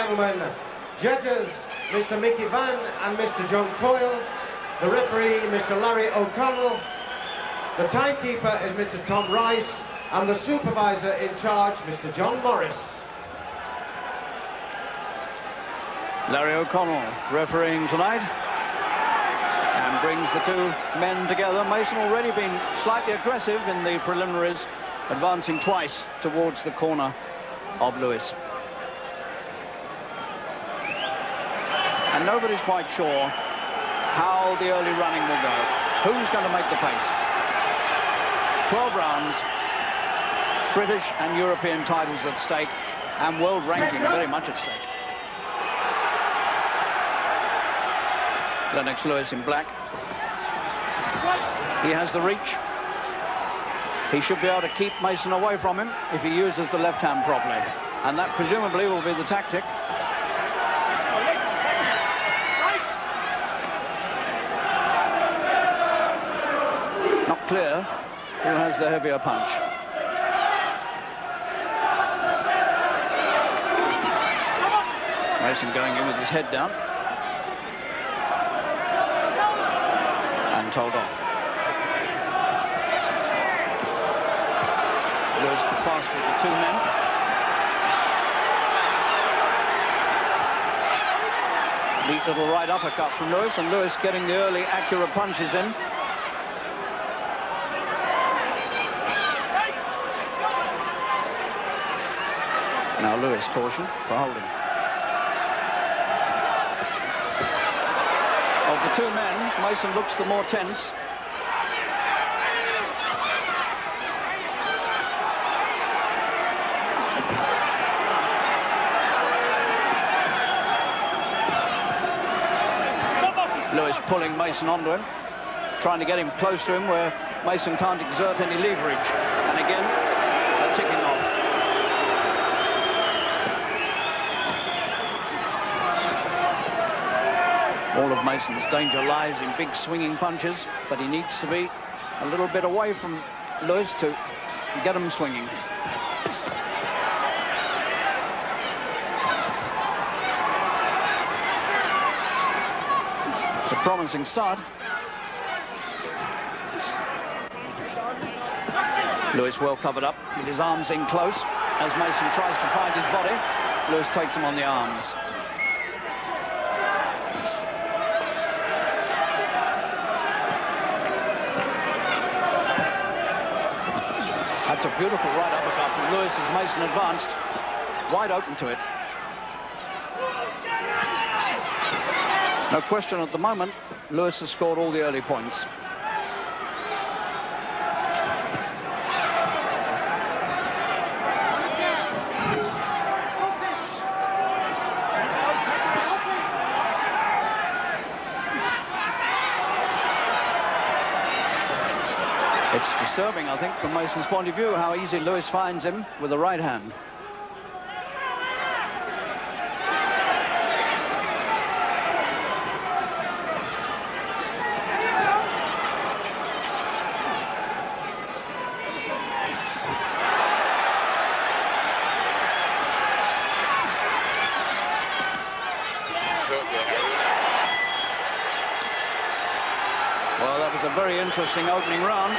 gentlemen, judges Mr. Mickey Van and Mr. John Coyle, the referee Mr. Larry O'Connell, the timekeeper is Mr. Tom Rice, and the supervisor in charge, Mr. John Morris. Larry O'Connell refereeing tonight and brings the two men together. Mason already been slightly aggressive in the preliminaries, advancing twice towards the corner of Lewis. And nobody's quite sure how the early running will go. Who's going to make the pace? 12 rounds, British and European titles at stake, and world ranking very much at stake. Lennox Lewis in black. He has the reach. He should be able to keep Mason away from him if he uses the left hand properly. And that presumably will be the tactic. Not clear who has the heavier punch. Mason going in with his head down. And told off. Lewis the faster of the two men. Neat little right uppercut from Lewis, and Lewis getting the early accurate punches in. Now Lewis caution for holding. Of the two men, Mason looks the more tense. Lewis pulling Mason onto him, trying to get him close to him where Mason can't exert any leverage. And again, a ticking off. All of Mason's danger lies in big swinging punches, but he needs to be a little bit away from Lewis to get him swinging. It's a promising start. Lewis well covered up with his arms in close as Mason tries to find his body. Lewis takes him on the arms. That's a beautiful right uppercut from Lewis as Mason advanced, wide open to it. No question at the moment, Lewis has scored all the early points. It's disturbing, I think, from Mason's point of view, how easy Lewis finds him with the right hand. Well, that was a very interesting opening round.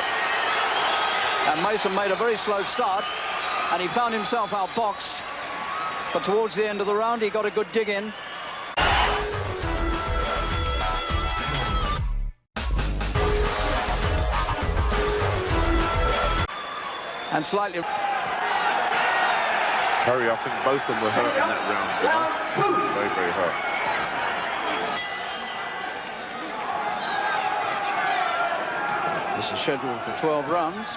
And Mason made a very slow start, and he found himself outboxed. But towards the end of the round, he got a good dig in. And slightly... Harry, I think both of them were hurt in that round. Very, very hurt. This is scheduled for 12 rounds.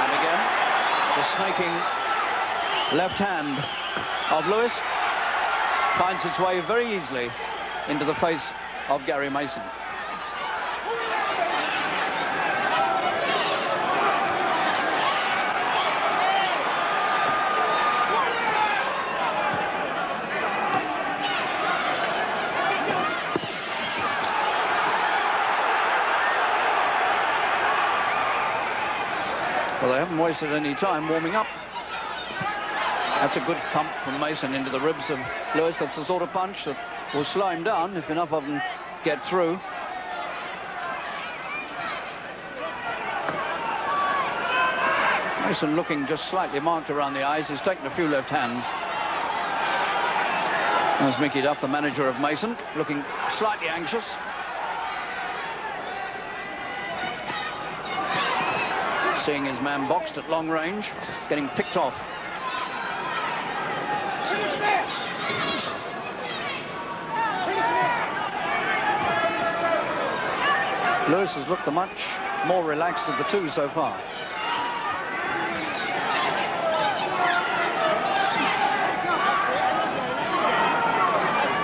And again, the snaking left hand of Lewis finds its way very easily into the face of Гэri Meyson. Well, they haven't wasted any time warming up. That's a good thump from Mason into the ribs of Lewis. That's the sort of punch that will slow him down if enough of them get through. Mason looking just slightly marked around the eyes. He's taken a few left hands. There's Mickey Duff, the manager of Mason, looking slightly anxious. Seeing his man boxed at long range, getting picked off. Lewis has looked the much more relaxed of the two so far.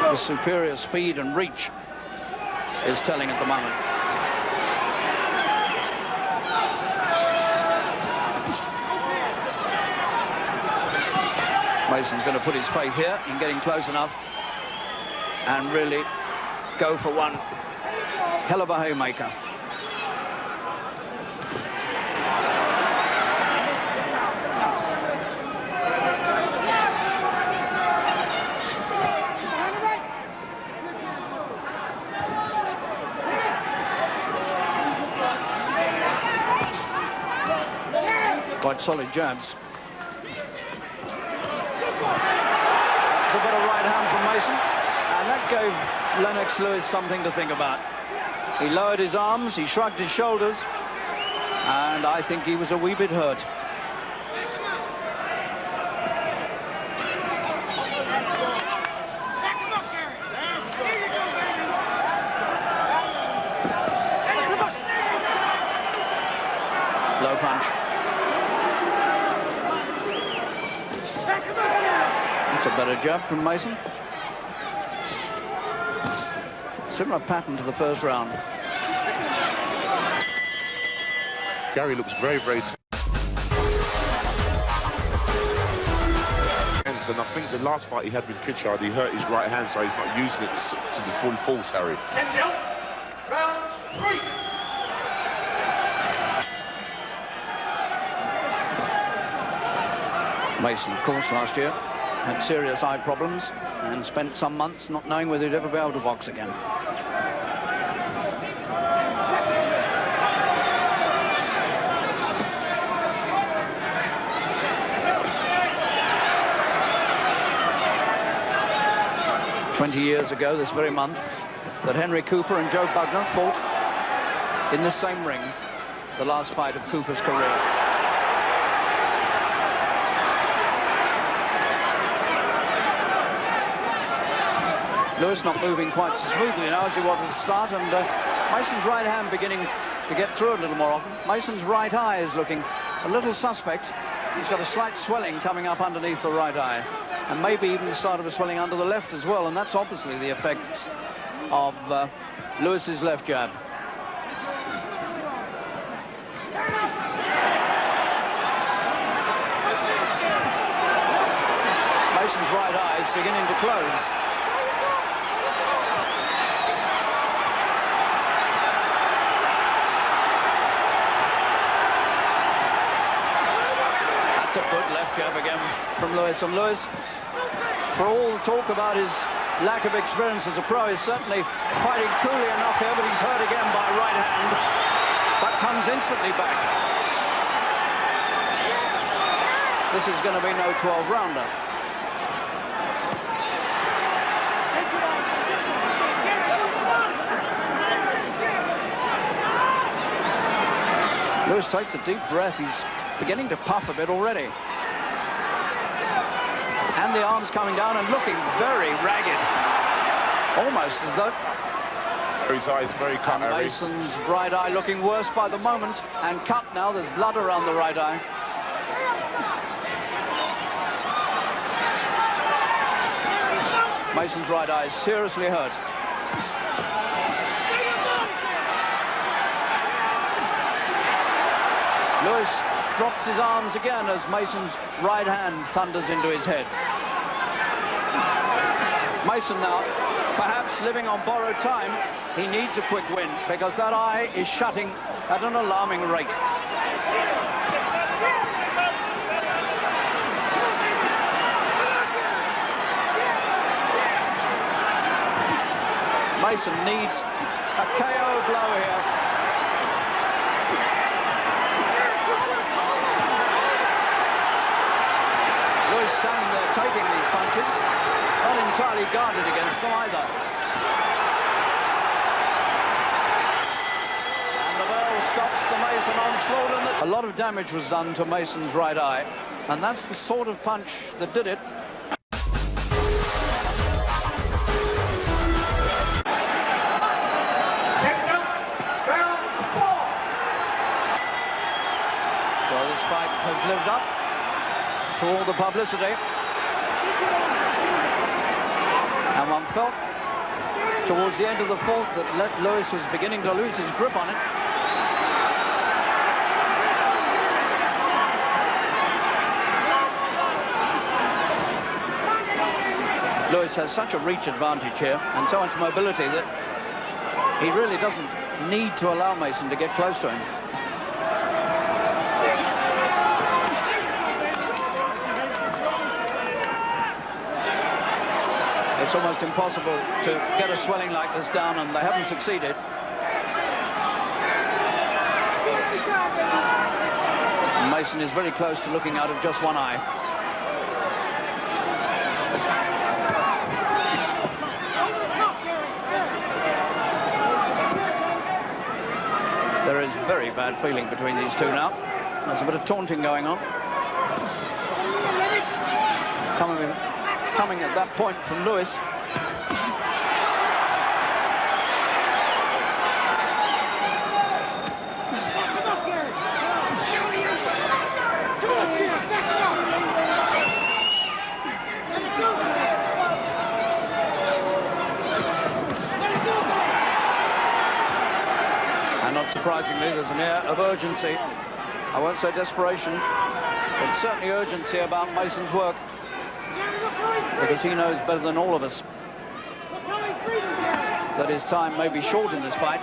The superior speed and reach is telling at the moment. Mason's going to put his faith here in getting close enough and really go for one hell of a haymaker. Quite solid jabs. It's a bit of right hand from Mason, and that gave Lennox Lewis something to think about. He lowered his arms, he shrugged his shoulders, and I think he was a wee bit hurt. Low punch. That's a better jab from Mason. Similar pattern to the first round. Gary looks very, very tense, and I think the last fight he had with Kitchard, he hurt his right hand, so he's not using it to the full force, Harry. Round 3. Mason, of course, last year had serious eye problems and spent some months not knowing whether he'd ever be able to box again. Years ago, this very month, that Henry Cooper and Joe Bugner fought in this same ring, the last fight of Cooper's career. Lewis not moving quite so smoothly now as he was at the start, and Mason's right hand beginning to get through a little more often. Mason's right eye is looking a little suspect. He's got a slight swelling coming up underneath the right eye, and maybe even the start of a swelling under the left as well, and that's obviously the effects of Lewis's left jab. Mason's right eye is beginning to close. That's a good left jab again from Lewis, and Lewis, for all the talk about his lack of experience as a pro, is certainly fighting coolly enough here, but he's hurt again by right hand, but comes instantly back. This is going to be no 12-rounder. Lewis takes a deep breath. He's beginning to puff a bit already. And the arms coming down and looking very ragged. Almost as though... His eye is very cut, Harry. Mason's right eye looking worse by the moment, and cut now. There's blood around the right eye. Mason's right eye is seriously hurt. Lewis drops his arms again as Mason's right hand thunders into his head. Mason now, perhaps living on borrowed time. He needs a quick win because that eye is shutting at an alarming rate. Mason needs a KO blow here. Lewis standing there taking these punches, not entirely guarded against them either. And the bell stops the Mason onslaught. A lot of damage was done to Mason's right eye, and that's the sort of punch that did it. Has lived up to all the publicity, and one felt towards the end of the fourth that Lewis was beginning to lose his grip on it. Lewis has such a reach advantage here and so much mobility that he really doesn't need to allow Mason to get close to him. It's almost impossible to get a swelling like this down, and they haven't succeeded. Mason is very close to looking out of just one eye. There is very bad feeling between these two now. There's a bit of taunting going on. Coming at that point from Lewis. And not surprisingly, there's an air of urgency. I won't say desperation, but certainly urgency about Mason's work, because he knows better than all of us that his time may be short in this fight.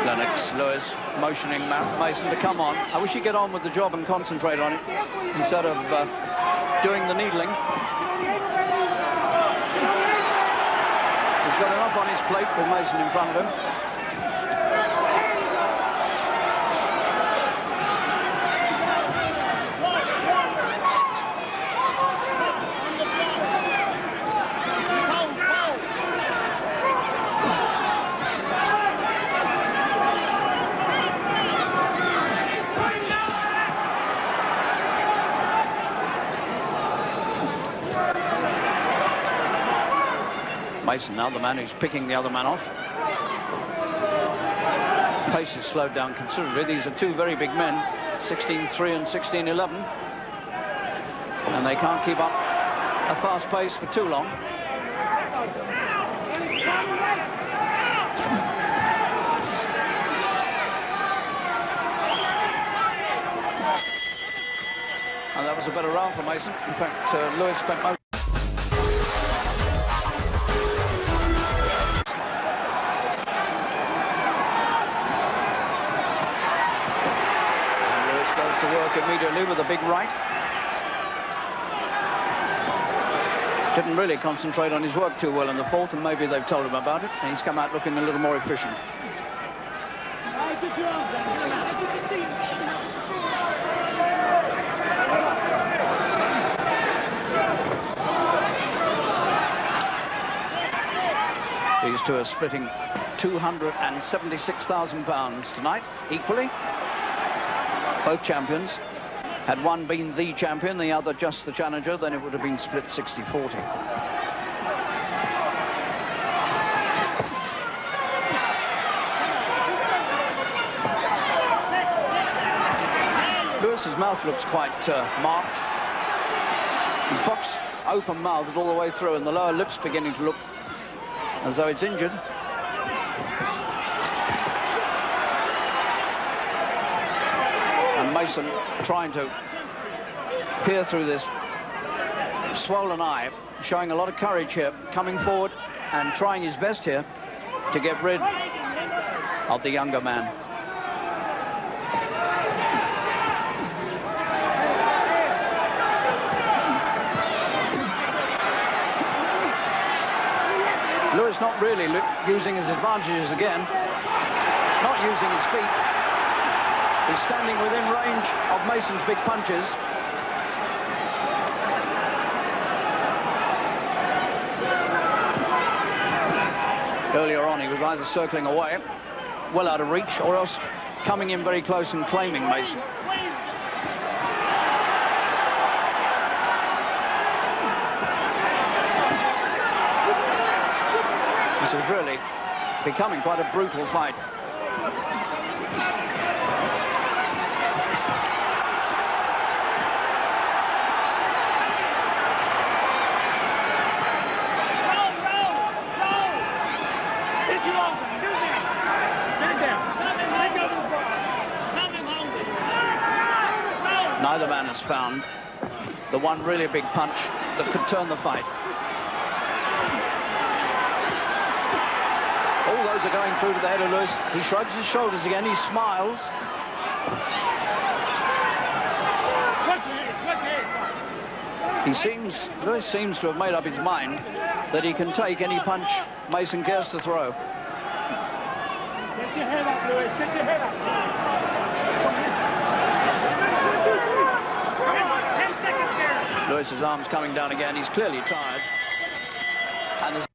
Lennox Lewis motioning Mason to come on. I wish he'd get on with the job and concentrate on it instead of doing the needling. He's got enough on his plate with Mason in front of him. Mason now the man who's picking the other man off. Pace is slowed down considerably. These are two very big men, 16-3 and 16-11. And they can't keep up a fast pace for too long. And that was a better round for Mason. In fact, Lewis spent most. Immediately with a big right. Didn't really concentrate on his work too well in the fourth, and maybe they've told him about it, and he's come out looking a little more efficient. These two are splitting £276,000 tonight, equally. Both champions. Had one been the champion, the other just the challenger, then it would have been split 60-40. Lewis's mouth looks quite marked. His box open-mouthed all the way through, and the lower lip's beginning to look as though it's injured. And Mason trying to peer through this swollen eye showing a lot of courage here, coming forward and trying his best here to get rid of the younger man. Lewis not really using his advantages again, not using his feet. He's standing within range of Mason's big punches. Earlier on, he was either circling away, well out of reach, or else coming in very close and claiming Mason. This is really becoming quite a brutal fight. Neither man has found the one really big punch that could turn the fight. All those are going through to the head of Lewis. He shrugs his shoulders again, he smiles. Lewis seems to have made up his mind that he can take any punch Mason cares to throw. Get your head up, Lewis, get your head up. 10 seconds there. Lewis's arms coming down again, he's clearly tired. And there's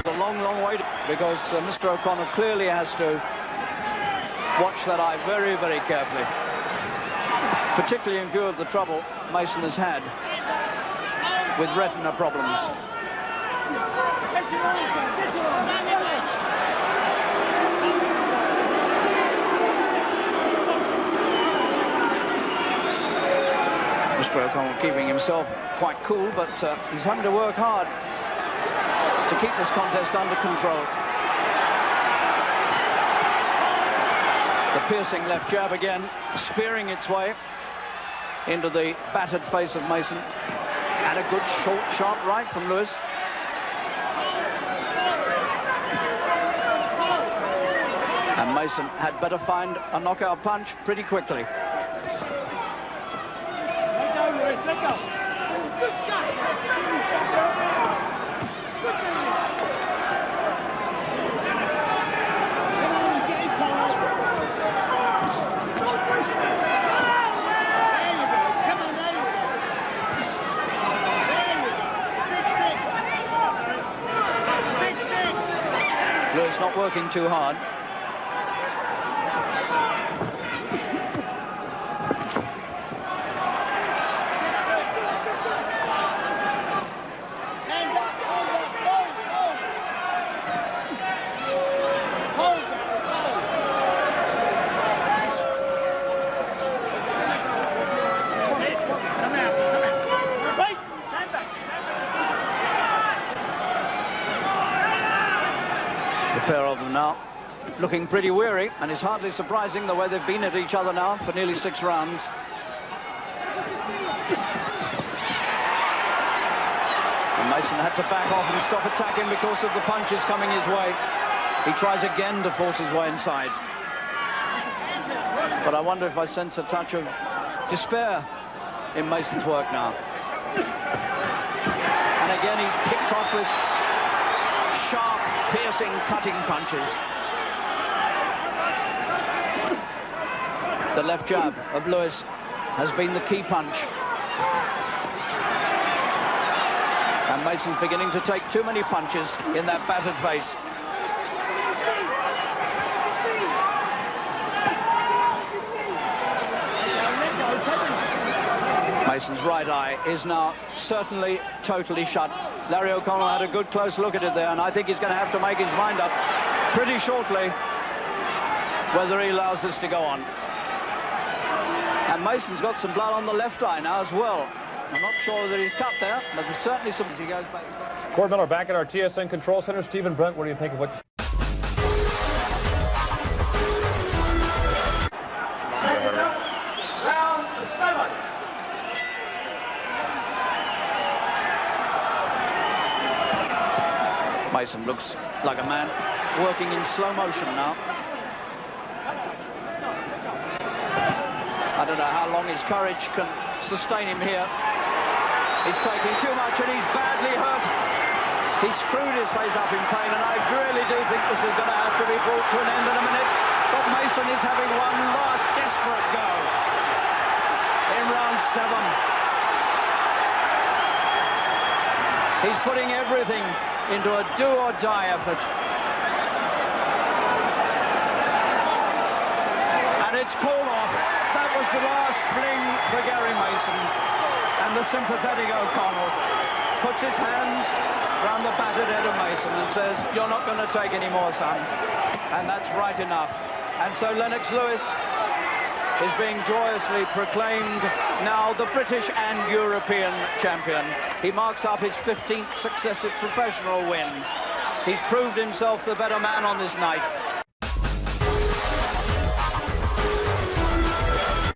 a long, long way because Mr. O'Connell clearly has to watch that eye very, very carefully, particularly in view of the trouble Mason has had with retina problems. Mr. O'Connell keeping himself quite cool, but he's having to work hard to keep this contest under control. The piercing left jab again, spearing its way into the battered face of Mason. And a good short, sharp right from Lewis. And Mason had better find a knockout punch pretty quickly. Let go, Lewis, let go. Good shot. Lewis not working too hard. Pair of them now looking pretty weary, and it's hardly surprising the way they've been at each other now for nearly 6 rounds. And Mason had to back off and stop attacking because of the punches coming his way. He tries again to force his way inside, but I wonder if I sense a touch of despair in Mason's work now. And again he's picked off with sharp, piercing, cutting punches. The left jab of Lewis has been the key punch. And Mason's beginning to take too many punches in that battered face. Mason's right eye is now certainly totally shut. Larry O'Connell had a good close look at it there, and I think he's going to have to make his mind up pretty shortly whether he allows this to go on. And Mason's got some blood on the left eye now as well. I'm not sure that he's cut there, but there's certainly some as he goes back. Cord Miller back at our TSN Control Center. Stephen Brent, what do you think of what you Round 7. Meison looks like a man working in slow motion now. I don't know how long his courage can sustain him here. He's taking too much and he's badly hurt. He screwed his face up in pain, and I really do think this is going to have to be brought to an end in a minute. But Meison is having one last desperate go in round 7. He's putting everything into a do-or-die effort. And it's called off. That was the last fling for Гэri Meison. And the sympathetic O'Connell puts his hands round the battered head of Meison and says, "You're not going to take any more, son." And that's right enough. And so Lennox Lewis is being joyously proclaimed now the British and European champion. He marks up his 15th successive professional win. He's proved himself the better man on this night.